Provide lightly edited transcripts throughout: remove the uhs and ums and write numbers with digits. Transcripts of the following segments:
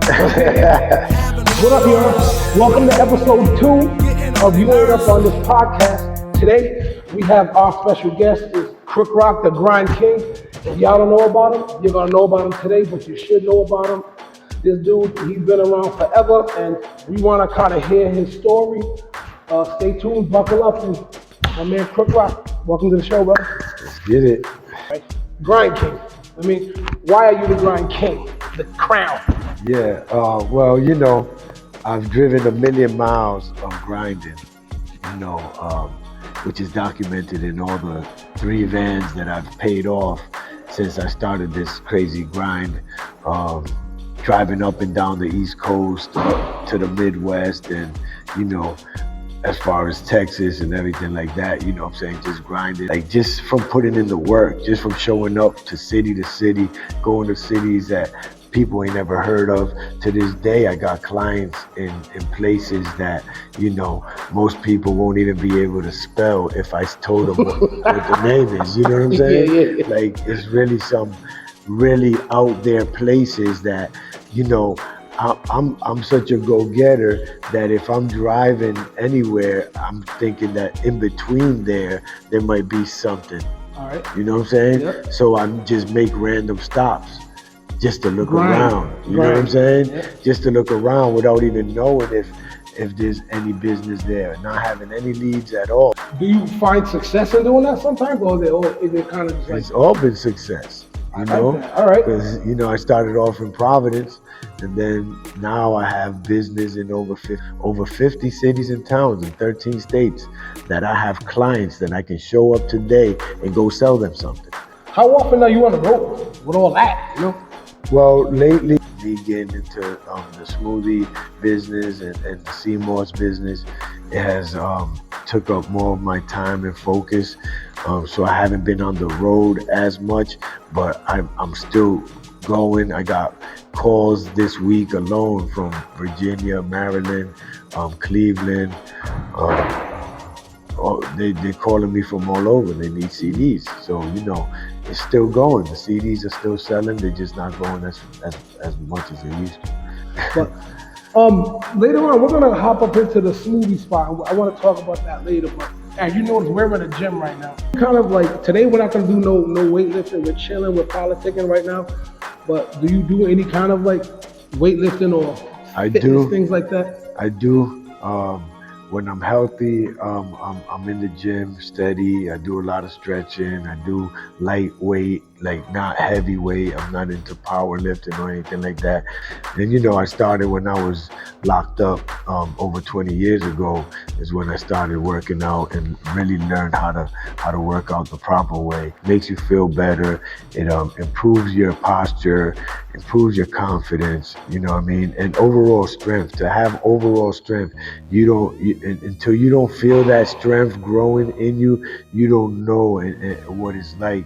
What up, y'all? Welcome to episode 2 of You Ain't Up on This podcast. Today, we have our special guest is Krook Rock, the Grind King. If y'all don't know about him, you're gonna know about him today, but you should know about him. This dude, he's been around forever, and we wanna kind of hear his story. Stay tuned, buckle up, and my man Krook Rock, welcome to the show, brother. Let's get it. Right. Grind King. I mean, why are you the Grind King? The crown. Yeah, well, you know, I've driven 1 million miles of grinding, which is documented in all the 3 vans that I've paid off since I started this crazy grind, driving up and down the East Coast to the Midwest and, as far as Texas and everything like that, you know what I'm saying, just grinding. Like just from putting in the work, just from showing up to city, going to cities that people ain't never heard of. To this day, I got clients in places that, most people won't even be able to spell if I told them what the name is, you know what I'm saying? Yeah. Like it's really some really out there places that, I'm such a go-getter that if I'm driving anywhere, I'm thinking that in between there might be something. All right. You know what I'm saying? Yep. So I just make random stops just to look around. You know what I'm saying? Yep. Just to look around without even knowing if there's any business there, not having any leads at all. Do you find success in doing that sometimes, or is it kind of just like... It's all been success, you know? All right. Because, I started off in Providence, and then now I have business in over 50 cities and towns in 13 states that I have clients that I can show up today and go sell them something. How often are you on the road with all that, Well, lately, me getting into the smoothie business and the CMOS business, it has took up more of my time and focus. So I haven't been on the road as much, but I'm still going. I got calls this week alone from Virginia, Maryland, Cleveland. They're calling me from all over. They need CDs. So, it's still going. The CDs are still selling. They're just not going as much as they used to. But later on, we're going to hop up into the smoothie spot. I want to talk about that later. But as you notice, we're in a gym right now. Kind of like, today we're not going to do no weightlifting. We're chilling. We're politicking right now. But do you do any kind of like weightlifting or fitness, things like that? I do. When I'm healthy, I'm in the gym steady. I do a lot of stretching. I do lightweight, like not heavyweight. I'm not into powerlifting or anything like that. And I started when I was locked up over 20 years ago is when I started working out and really learned how to work out the proper way. It makes you feel better. It improves your posture, improves your confidence, you know what I mean? And overall strength. To have overall strength, until you don't feel that strength growing in you, you don't know what it's like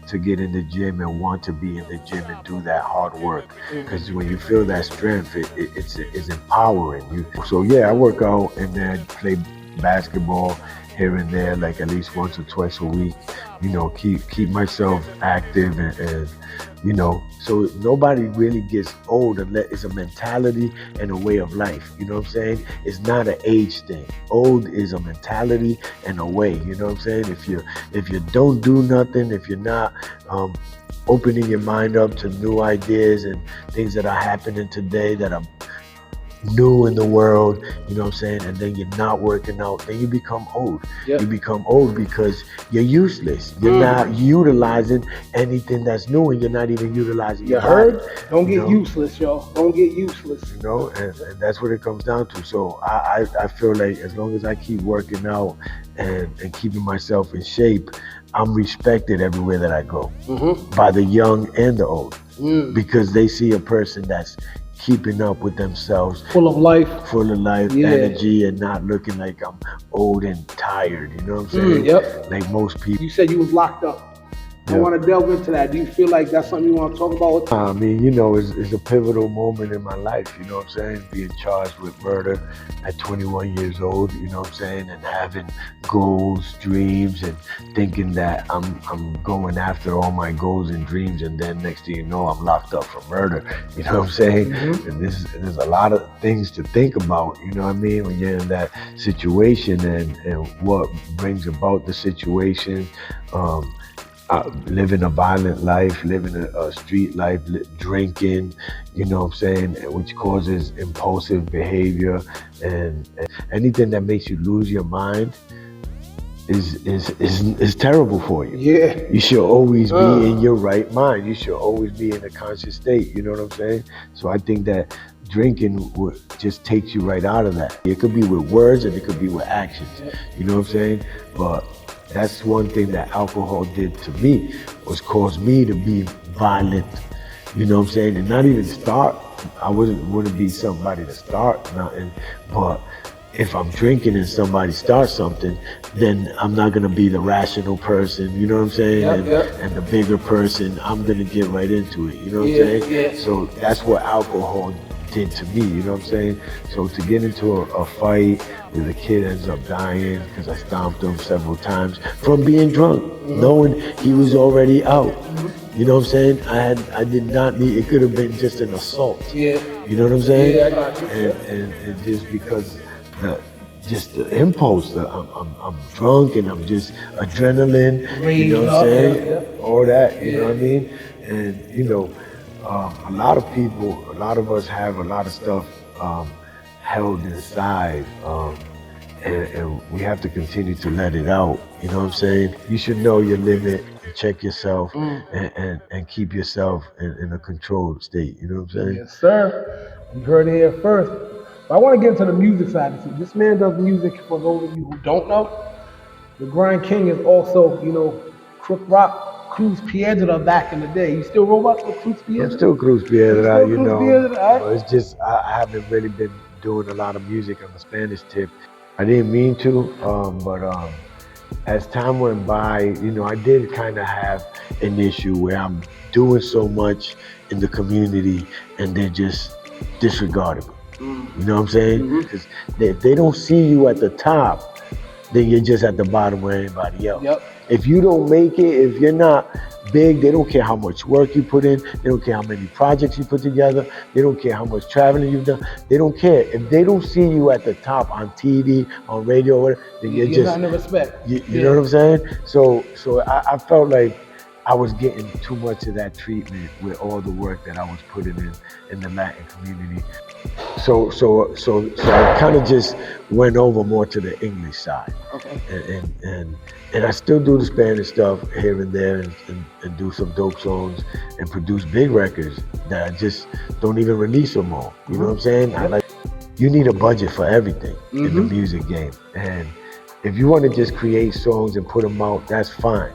to get in the gym and want to be in the gym and do that hard work. Because when you feel that strength, it's empowering you. So yeah, I work out and then play basketball here and there, like at least once or twice a week. Keep myself active and so nobody really gets old unless it's a mentality and a way of life. You know what I'm saying? It's not an age thing. Old is a mentality and a way. You know what I'm saying? If you don't do nothing, if you're not opening your mind up to new ideas and things that are happening today that are new in the world, you know what I'm saying, and then you're not working out, then you become old. Yep. You become old because you're useless. You're not utilizing anything that's new, and you're not even utilizing your body. Heard? Don't get useless, y'all. Don't get useless. And that's what it comes down to. So I feel like as long as I keep working out and keeping myself in shape, I'm respected everywhere that I go by the young and the old because they see a person that's keeping up with themselves, full of life, energy, and not looking like I'm old and tired. You know what I'm saying? Yep. Like most people. You said you was locked up. I want to delve into that. Do you feel like that's something you want to talk about? I mean, you know, it's a pivotal moment in my life, you know what I'm saying? Being charged with murder at 21 years old, you know what I'm saying? And having goals, dreams, and thinking that I'm going after all my goals and dreams, and then next thing you know, I'm locked up for murder, you know what I'm saying? And there's a lot of things to think about, you know what I mean? When you're in that situation and what brings about the situation. Living a violent life, living a street life, drinking, you know what I'm saying, which causes impulsive behavior, and anything that makes you lose your mind is terrible for you. Yeah. You should always be in your right mind. You should always be in a conscious state, you know what I'm saying? So I think that drinking just takes you right out of that. It could be with words and it could be with actions, you know what I'm saying? But that's one thing that alcohol did to me, was cause me to be violent, you know what I'm saying? And not even start, I wouldn't be somebody to start nothing, but if I'm drinking and somebody starts something, then I'm not gonna be the rational person, you know what I'm saying? And the bigger person, I'm gonna get right into it, you know what I'm saying? So that's what alcohol did to me, you know what I'm saying? So to get into a fight where the kid ends up dying because I stomped him several times from being drunk, knowing he was already out. You know what I'm saying? I did not need, it could have been just an assault. You know what I'm saying? Yeah, I got you. And just because just the impulse, I'm drunk and I'm just adrenaline, you know what I'm saying? All that, you know what I mean? And you know, a lot of us have a lot of stuff held inside, and we have to continue to let it out, you know what I'm saying? You should know your limit, and check yourself, and keep yourself in a controlled state, you know what I'm saying? Yes, sir. You heard it here first. But I want to get into the music side of it. This man does music, for those of you who don't know. The Grind King is also, you know, Krook Rock, Cruz Piedra back in the day. You still roll up with Cruz Piedra? I'm still Cruz Piedra, you know. Piedra, It's just I haven't really been doing a lot of music on the Spanish tip. I didn't mean to, but as time went by, you know, I did kind of have an issue where I'm doing so much in the community and they're just disregarding me. You know what I'm saying? Because if they don't see you at the top, then you're just at the bottom with anybody else. If you don't make it, if you're not big, they don't care how much work you put in. They don't care how many projects you put together. They don't care how much traveling you've done. They don't care. If they don't see you at the top on TV, on radio, whatever, then you're just not in respect. You know what I'm saying? So I felt like I was getting too much of that treatment with all the work that I was putting in the Latin community. So I kind of just went over more to the English side. And I still do the Spanish stuff here and there, and do some dope songs and produce big records that I just don't even release them all. You know what I'm saying? You need a budget for everything in the music game. And if you want to just create songs and put them out, that's fine.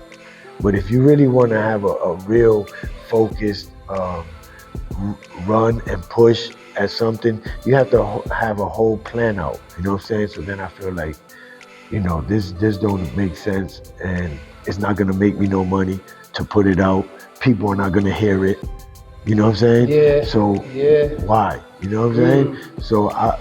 But if you really want to have a real focused run and push at something, you have to have a whole plan out. You know what I'm saying? So then I feel like, you know, this don't make sense, and it's not gonna make me no money to put it out. People are not gonna hear it. You know what I'm saying? So why? You know what I'm saying? So I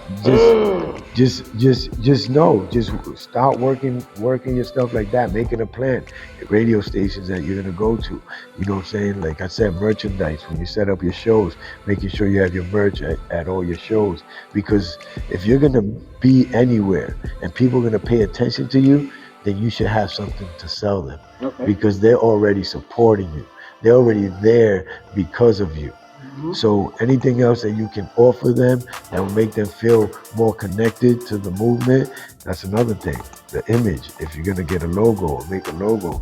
just know, just start working your stuff like that, making a plan. Radio stations that you're gonna go to. You know what I'm saying? Like I said, merchandise, when you set up your shows, making sure you have your merch at all your shows. Because if you're gonna be anywhere and people are gonna pay attention to you, then you should have something to sell them. Because they're already supporting you. They're already there because of you. So anything else that you can offer them that will make them feel more connected to the movement, that's another thing. The image, if you're gonna get a logo or make a logo.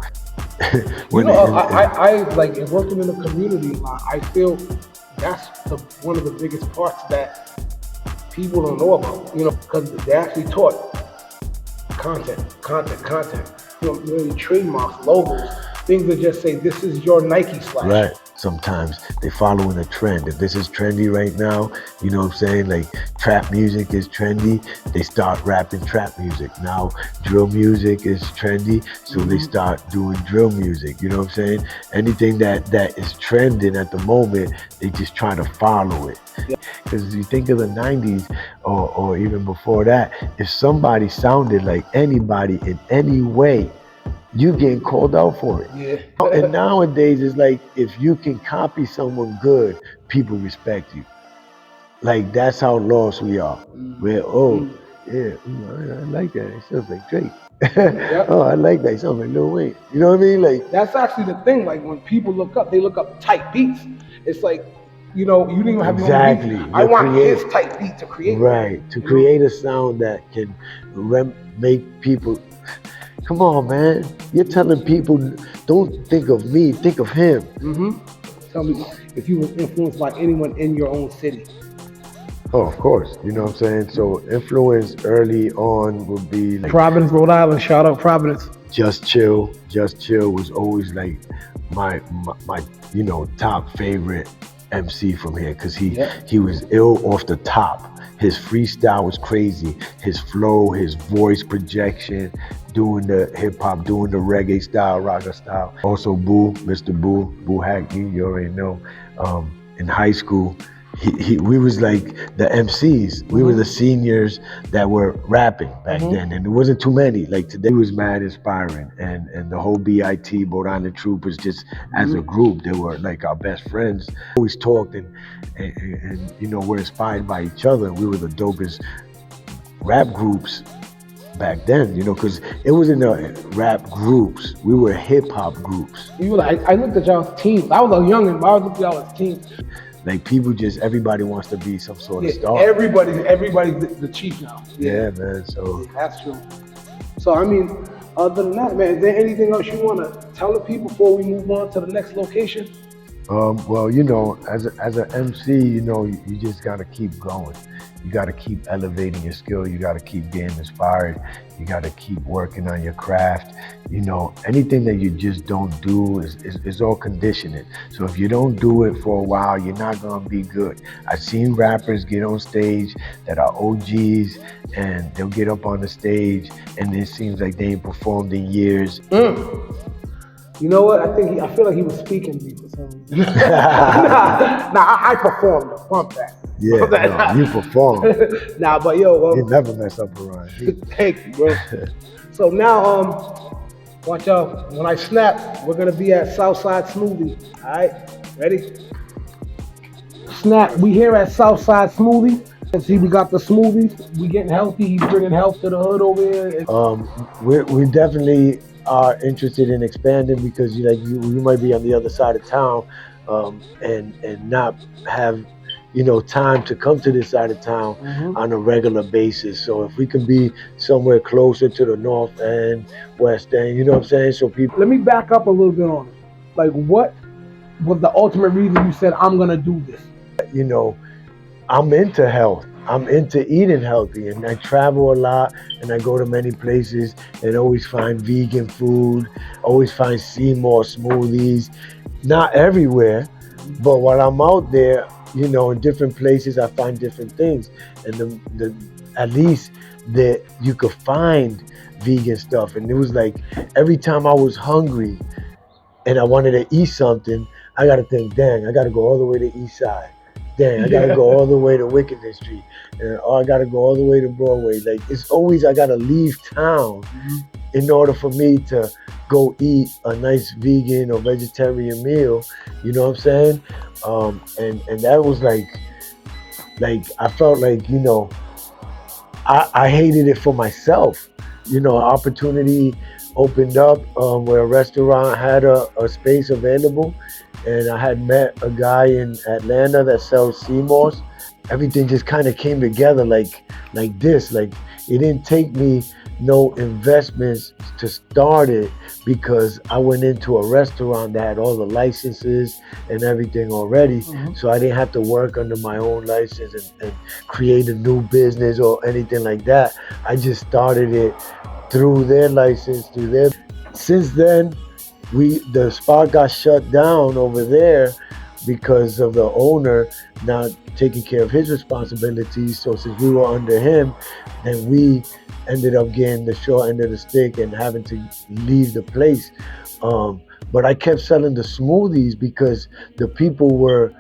I like in working in the community, I feel that's one of the biggest parts that people don't know about, you know, because they're actually taught content. You know, trademarks, logos, things that just say, this is your Nike slash. sometimes they following a trend. If this is trendy right now, you know what I'm saying? Like trap music is trendy, they start rapping trap music. Now drill music is trendy, so they start doing drill music. You know what I'm saying? Anything that is trending at the moment, they just try to follow it. Because you think of the 90s or even before that, if somebody sounded like anybody in any way, you getting called out for it. Yeah. And nowadays, it's like if you can copy someone good, people respect you. Like that's how lost we are. Where yeah, I like that. It sounds like Drake. Yep. Oh, I like that. It sounds like Lil Wayne. You know what I mean? Like That's actually the thing. Like when people look up, they look up tight beats. It's like, you know, you didn't even have your own beat. I want his tight beat to create. Right, to create a sound that can make people. Come on, man. You're telling people, don't think of me, think of him. Tell me if you were influenced by anyone in your own city. Oh, of course. You know what I'm saying? So influence early on would be like Providence, Rhode Island. Shout out Providence. Just Chill. Just Chill was always like my you know, top favorite MC from here, because he was ill off the top. His freestyle was crazy. His flow, his voice projection, doing the hip hop, doing the reggae style, rocker style. Also Boo, Mr. Boo Hackney, you already know. In high school, we was like the MCs. We were the seniors that were rapping back then, and there wasn't too many. Like today, it was mad inspiring, and the whole BIT, Rhode Island Troopers, just as a group, they were like our best friends. Always talked and you know, we're inspired by each other. We were the dopest rap groups back then, you know, because it wasn't rap groups. We were hip hop groups. You were like, I looked at y'all's teams. I was a youngin', but I was looking at y'all's teams. Like people everybody wants to be some sort of star. Everybody's the chief now. Yeah, man. So that's true. So I mean, other than that, man, is there anything else you want to tell the people before we move on to the next location? Well, you know, as an MC, you know, you just gotta keep going. You gotta keep elevating your skill. You gotta keep getting inspired. You gotta keep working on your craft. You know, anything that you just don't do is all conditioning. So if you don't do it for a while, you're not gonna be good. I've seen rappers get on stage that are OGs, and they'll get up on the stage, and it seems like they ain't performed in years. You know what? I feel like he was speaking to me for some reason. I performed. Bump that. Yeah, no, you perform. But yo, you never mess up around. Thank you, bro. So now, watch out. When I snap, we're gonna be at South Side Smoothie. All right, ready? Snap. We here at South Side Smoothie. See, we got the smoothies. We getting healthy. He's bringing health to the hood over here. We definitely are interested in expanding, because you might be on the other side of town and not have, you know, time to come to this side of town on a regular basis. So if we can be somewhere closer to the north end, west end, you know what I'm saying? So people. Let me back up a little bit on it. Like, what was the ultimate reason you said, I'm gonna do this? You know, I'm into health. I'm into eating healthy, and I travel a lot, and I go to many places and always find vegan food, always find Seymour smoothies. Not everywhere, but when I'm out there, you know, in different places, I find different things. And at least that you could find vegan stuff. And it was like, every time I was hungry and I wanted to eat something, I got to think, dang, I got to go all the way to East Side. Dang, I gotta go all the way to Wickedness Street. Or I gotta go all the way to Broadway. Like, it's always, I gotta leave town in order for me to go eat a nice vegan or vegetarian meal. You know what I'm saying? And that was like I felt like, you know, I hated it for myself. You know, an opportunity opened up where a restaurant had a space available. And I had met a guy in Atlanta that sells Seymour's. Everything just kind of came together like this. Like, it didn't take me no investments to start it, because I went into a restaurant that had all the licenses and everything already. So I didn't have to work under my own license and create a new business or anything like that. I just started it through their license, Since then, the spot got shut down over there, because of the owner not taking care of his responsibilities. So since we were under him, then we ended up getting the short end of the stick and having to leave the place. But I kept selling the smoothies because the people were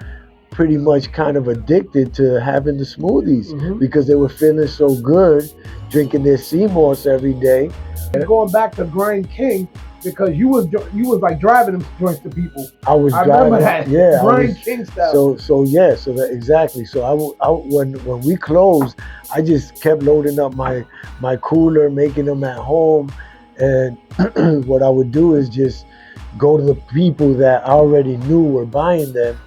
pretty much kind of addicted to having the smoothies because they were feeling so good drinking their sea moss every day. Going back to Grind King, because you was like driving them joints to people. I was I driving, remember that. yeah. Grind King style. So yeah, so that exactly. So when we closed, I just kept loading up my cooler, making them at home, and what I would do is just go to the people that I already knew were buying them,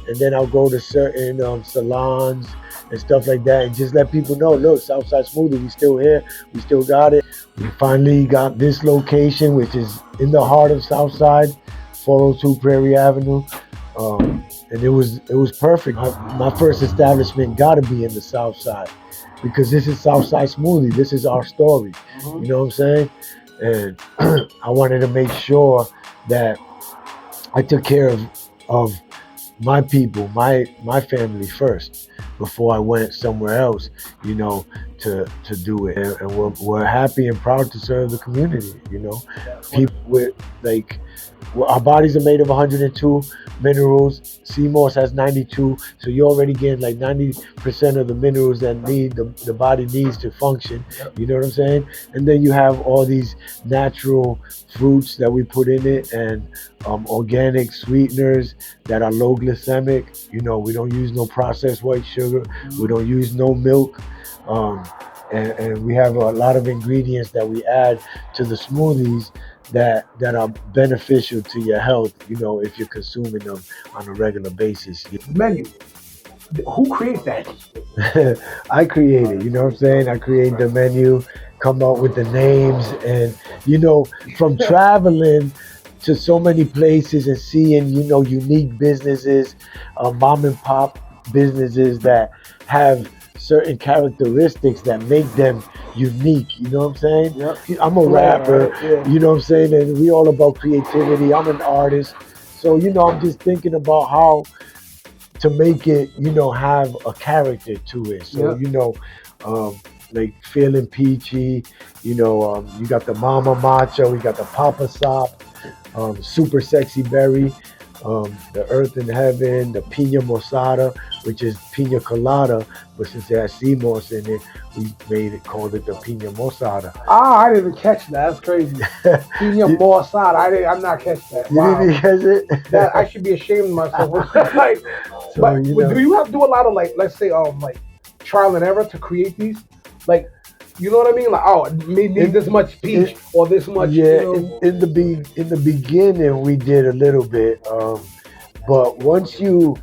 and then I'll go to certain salons and stuff like that, and just let people know, look, South Side Smoothie, we still here, we still got it. We finally got this location, which is in the heart of South Side, 402 Prairie Avenue, and it was perfect. My first establishment got to be in the South Side because this is South Side Smoothie. This is our story. You know what I'm saying? And I wanted to make sure that I took care of my people, my family first before I went somewhere else, to do it. And we're happy and proud to serve the community, People with our bodies are made of 102 minerals. Sea moss has 92, so you're already getting like 90% of the minerals that the body needs to function. You know what I'm saying? And then you have all these natural fruits that we put in it, and organic sweeteners that are low glycemic. We don't use no processed white sugar. We don't use no milk. And we have a lot of ingredients that we add to the smoothies that are beneficial to your health, if you're consuming them on a regular basis. Menu. Who creates that? I create it, you know what I'm saying? I create the menu, come up with the names, and from traveling to so many places and seeing, unique businesses, mom and pop businesses that have certain characteristics that make them unique, you know what I'm saying? Yep. I'm a rapper, right? Yeah. you know what I'm saying? And we all about creativity. I'm an artist. So, I'm just thinking about how to make it, have a character to it. So, like feeling peachy, you got the mama matcha, we got the papa sop, super sexy berry, the earth and heaven, the pina mosada, which is pina colada, but since it has sea moss in it, we called it the pina mosada. I didn't catch that. That's crazy. Pina mosada. I'm not catching that. You didn't catch it? That I should be ashamed of myself. But do you have to do a lot of let's say trial and error to create these? You know what I mean? Need this much peach or this much. Yeah, in the beginning we did a little bit, but once you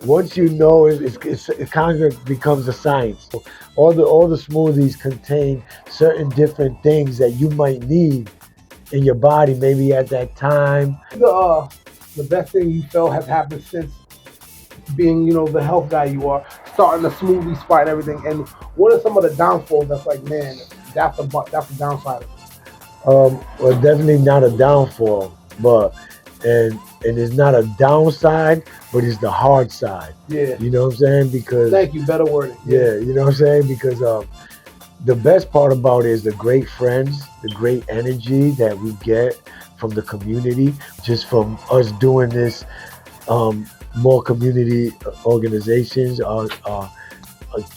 know, it kind of becomes a science. All the smoothies contain certain different things that you might need in your body, maybe at that time. The best thing you felt has happened since being, the health guy you are, starting the smoothie spot and everything. And what are some of the downfalls that's man, that's the downside of it? Well, definitely not a downfall, but and it's not a downside, but it's the hard side. Yeah. You know what I'm saying? Because thank you, better wording. Yeah, you know what I'm saying? Because the best part about it is the great friends, the great energy that we get from the community, just from us doing this. More community organizations are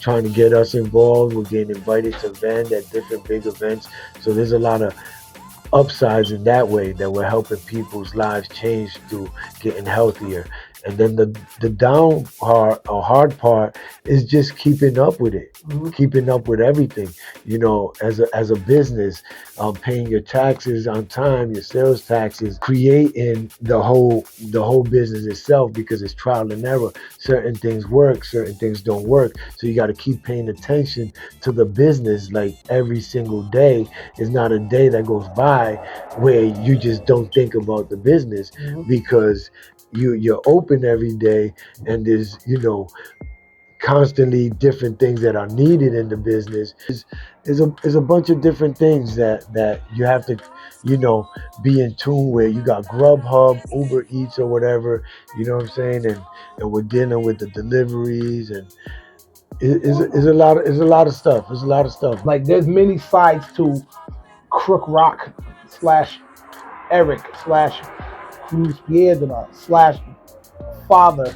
trying to get us involved. We're getting invited to vend at different big events. So there's a lot of upsides in that way, that we're helping people's lives change through getting healthier. And then the down part or hard part is just keeping up with it, keeping up with everything. As a business, paying your taxes on time, your sales taxes, creating the whole business itself, because it's trial and error. Certain things work, certain things don't work. So you got to keep paying attention to the business. Like every single day is not a day that goes by where you just don't think about the business, because you're open every day, and there's constantly different things that are needed in the business is a bunch of different things that you have to, you know, be in tune with. You got Grubhub, Uber Eats or whatever, you know what I'm saying? And we're dealing with the deliveries and it's a lot of stuff. It's a lot of stuff. Like there's many sides to Krook Rock slash Eric slash Cruz Piedra slash father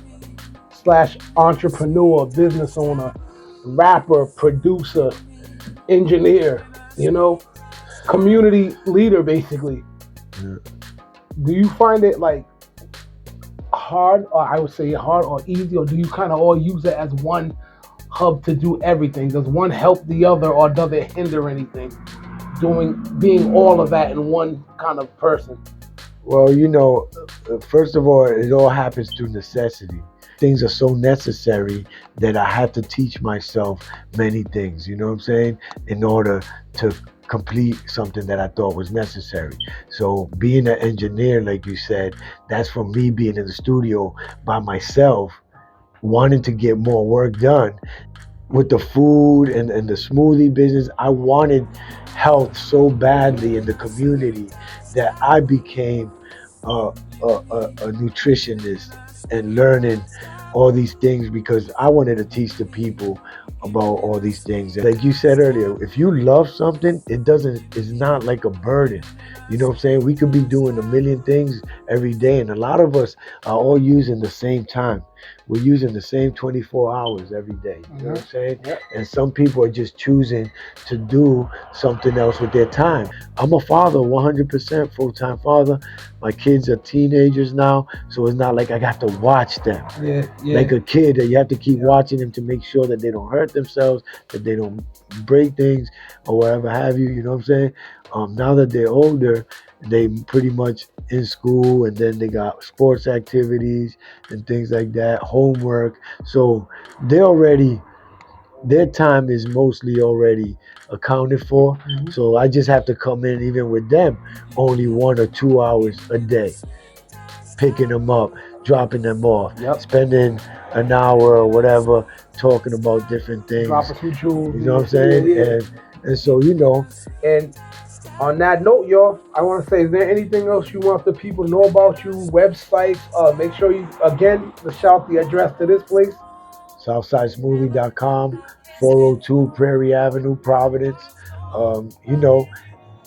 slash entrepreneur, business owner, rapper, producer, engineer, you know, community leader basically. Yeah. Do you find it like hard, or I would say hard or easy, or do you kind of all use it as one hub to do everything? Does one help the other, or does it hinder anything? Being all of that in one kind of person. Well, you know, first of all, it all happens through necessity. Things are so necessary that I have to teach myself many things, you know what I'm saying, in order to complete something that I thought was necessary. So being an engineer, like you said, that's from me being in the studio by myself, wanting to get more work done. With the food and the smoothie business, I wanted health so badly in the community that I became a nutritionist and learning all these things because I wanted to teach the people about all these things. And like you said earlier, if you love something, it's not like a burden. You know what I'm saying? We could be doing a million things every day, and a lot of us are all using the same time. We're using the same 24 hours every day. You know what I'm saying? Yep. And some people are just choosing to do something else with their time. I'm a father, 100% full-time father. My kids are teenagers now, so it's not like I got to watch them. Yeah. Like a kid that you have to keep watching them to make sure that they don't hurt themselves, that they don't break things or whatever have you. You know what I'm saying? Now that they're older, they pretty much in school, and then they got sports activities and things like that, homework. So they're already, their time is mostly already accounted for. So I just have to come in, even with them, only 1 or 2 hours a day, picking them up, dropping them off, Yep. spending an hour or whatever talking about different things. Dropping some jewels. You know what I'm saying? Yeah. And so, you know. And on that note, y'all, I want to say, is there anything else you want the people to know about you? Websites? Make sure you, again, shout the address to this place. SouthSideSmoothie.com, 402 Prairie Avenue, Providence. You know,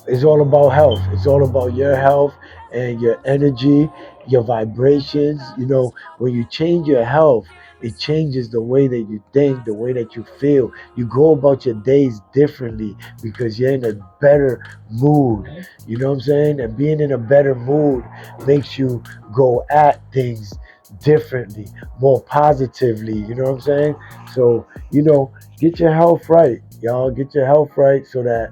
it's all about health. It's all about your health and your energy, your vibrations. You know, when you change your health, it changes the way that you think, the way that you feel. You go about your days differently because you're in a better mood. You know what I'm saying? And being in a better mood makes you go at things differently, more positively. You know what I'm saying? So, you know, get your health right, y'all. Get your health right so that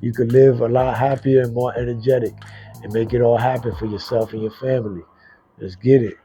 you could live a lot happier and more energetic and make it all happen for yourself and your family. Let's get it.